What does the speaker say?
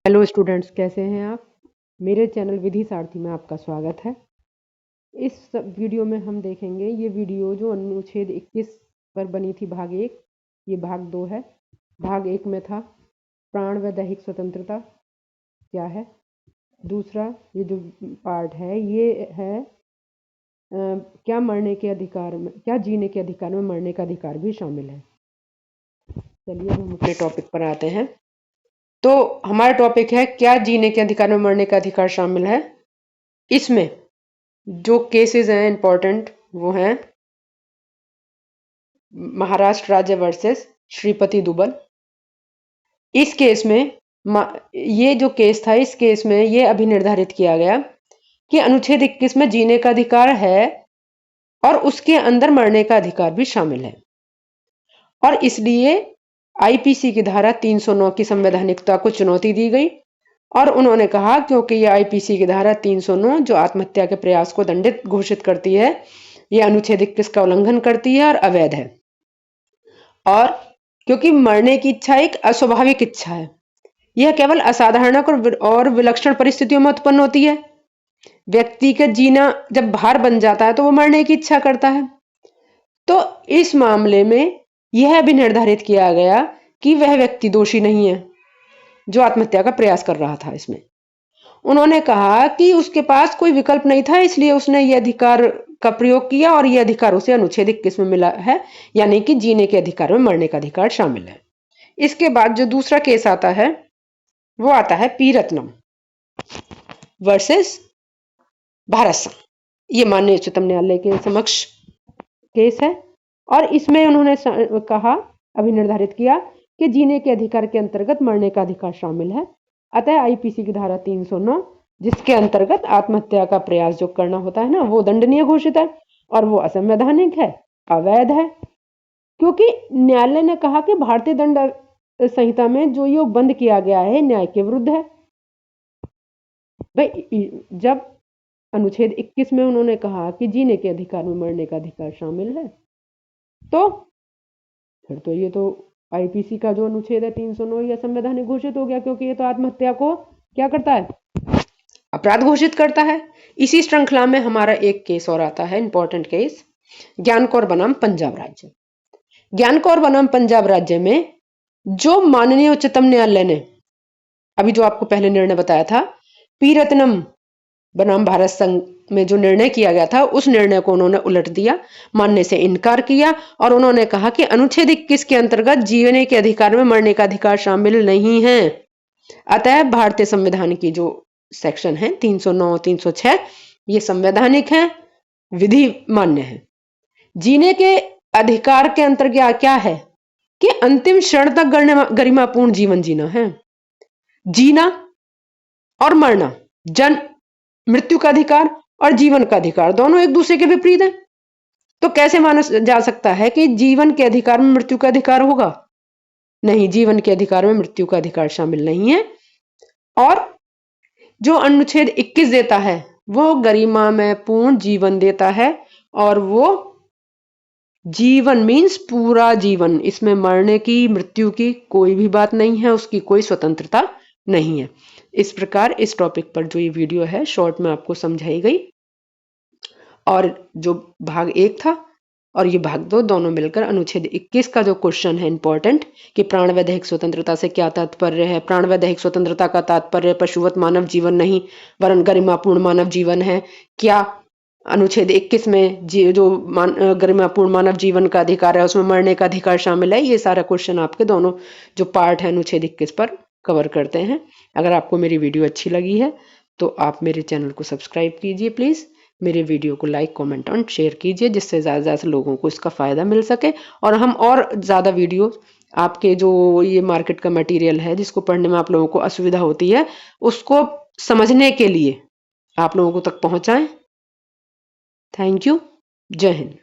Hello students, कैसे हैं आप। मेरे चैनल विधि सारथी में आपका स्वागत है। इस वीडियो में हम देखेंगे ये वीडियो जो अनुच्छेद 21 पर बनी थी, भाग 1, ये भाग 2 है। भाग 1 में था प्राण व दैहिक स्वतंत्रता क्या है। दूसरा ये जो पार्ट है ये है क्या मरने के अधिकार में, क्या जीने के अधिकार में मरने का अधिकार भी शामिल है। चलिए हम अपने टॉपिक पर आते हैं। तो हमारा टॉपिक है क्या जीने के अधिकार में मरने का अधिकार शामिल है। इसमें जो केसेस हैं इंपॉर्टेंट वो हैं महाराष्ट्र राज्य वर्सेस श्रीपति दुबल। इस केस में ये जो केस था, इस केस में ये अभी निर्धारित किया गया कि अनुच्छेद 21 में जीने का अधिकार है और उसके अंदर मरने का अधिकार भी शामिल है, और इसलिए आईपीसी की धारा 309 की संवैधानिकता को चुनौती दी गई। और उन्होंने कहा क्योंकि यह आईपीसी की धारा 309 जो आत्महत्या के प्रयास को दंडित घोषित करती है, यह अनुच्छेद 21 का उल्लंघन करती है और अवैध है। और क्योंकि मरने की इच्छा एक अस्वाभाविक इच्छा है, यह केवल असाधारण और विलक्षण परिस्थितियों में उत्पन्न होती है। व्यक्ति का जीना जब भार बन जाता है तो वो मरने की इच्छा करता है। तो इस मामले में यह भी निर्धारित किया गया कि वह व्यक्ति दोषी नहीं है जो आत्महत्या का प्रयास कर रहा था। इसमें उन्होंने कहा कि उसके पास कोई विकल्प नहीं था, इसलिए उसने यह अधिकार का प्रयोग किया और यह अधिकार उसे अनुच्छेद 21 में मिला है, यानी कि जीने के अधिकार में मरने का अधिकार शामिल है। इसके बाद जो दूसरा केस आता है वो आता है पी रत्नम वर्सेस भारत संघ। ये माननीय उच्चतम न्यायालय के समक्ष केस है और इसमें उन्होंने कहा, अभी निर्धारित किया कि जीने के अधिकार के अंतर्गत मरने का अधिकार शामिल है। अतः आईपीसी की धारा 309 जिसके अंतर्गत आत्महत्या का प्रयास जो करना होता है ना, वो दंडनीय घोषित है और वो असंवैधानिक है, अवैध है। क्योंकि न्यायालय ने कहा कि भारतीय दंड संहिता में जो ये बंद किया गया है न्याय के विरुद्ध है। भाई जब अनुच्छेद 21 में उन्होंने कहा कि जीने के अधिकार में मरने का अधिकार शामिल है, तो फिर तो ये तो आईपीसी का जो अनुच्छेद है 309 यह संवैधानिक घोषित हो गया, क्योंकि ये तो आत्महत्या को क्या करता है, अपराध घोषित करता है। इसी श्रृंखला में हमारा एक केस और आता है, इंपॉर्टेंट केस, ज्ञान कौर बनाम पंजाब राज्य। ज्ञान कौर बनाम पंजाब राज्य में जो माननीय उच्चतम न्यायालय ने अभी जो आपको पहले निर्णय बताया था, पी रत्नम बनाम भारत संघ में जो निर्णय किया गया था, उस निर्णय को उन्होंने उलट दिया, मानने से इनकार किया और उन्होंने कहा कि अनुच्छेद 21 के अंतर्गत जीने के अधिकार में मरने का अधिकार शामिल नहीं है। अतः भारतीय संविधान की जो सेक्शन है 309, 306 ये संवैधानिक है, विधि मान्य है। जीने के अधिकार के अंतर्गत क्या है कि अंतिम क्षण तक गरिमापूर्ण जीवन जीना है। जीना और मरना, मृत्यु का अधिकार और जीवन का अधिकार दोनों एक दूसरे के विपरीत हैं। तो कैसे माना जा सकता है कि जीवन के अधिकार में मृत्यु का अधिकार होगा? नहीं, जीवन के अधिकार में मृत्यु का अधिकार शामिल नहीं है। और जो अनुच्छेद 21 देता है वो गरिमा में पूर्ण जीवन देता है, और वो जीवन मीन्स पूरा जीवन, इसमें मरने की, मृत्यु की कोई भी बात नहीं है, उसकी कोई स्वतंत्रता नहीं है। इस प्रकार इस टॉपिक पर जो ये वीडियो है शॉर्ट में आपको समझाई गई, और जो भाग 1 था और ये भाग 2 दोनों मिलकर अनुच्छेद 21 का जो क्वेश्चन है इंपॉर्टेंट कि प्राण व दैहिक स्वतंत्रता से क्या तात्पर्य है। प्राण व दैहिक स्वतंत्रता का तात्पर्य पशुवत मानव जीवन नहीं वरन गरिमापूर्ण मानव जीवन है। क्या अनुच्छेद 21 में जो गरिमापूर्ण मानव जीवन का अधिकार है उसमें मरने का अधिकार शामिल है? ये सारा क्वेश्चन आपके दोनों जो पार्ट है अनुच्छेद 21 पर कवर करते हैं। अगर आपको मेरी वीडियो अच्छी लगी है तो आप मेरे चैनल को सब्सक्राइब कीजिए प्लीज़, मेरे वीडियो को लाइक, कमेंट और शेयर कीजिए, जिससे ज़्यादा से लोगों को इसका फ़ायदा मिल सके और हम और ज़्यादा वीडियो आपके जो ये मार्केट का मटेरियल है जिसको पढ़ने में आप लोगों को असुविधा होती है उसको समझने के लिए आप लोगों को तक पहुँचाएँ। Thank you. जय हिंद।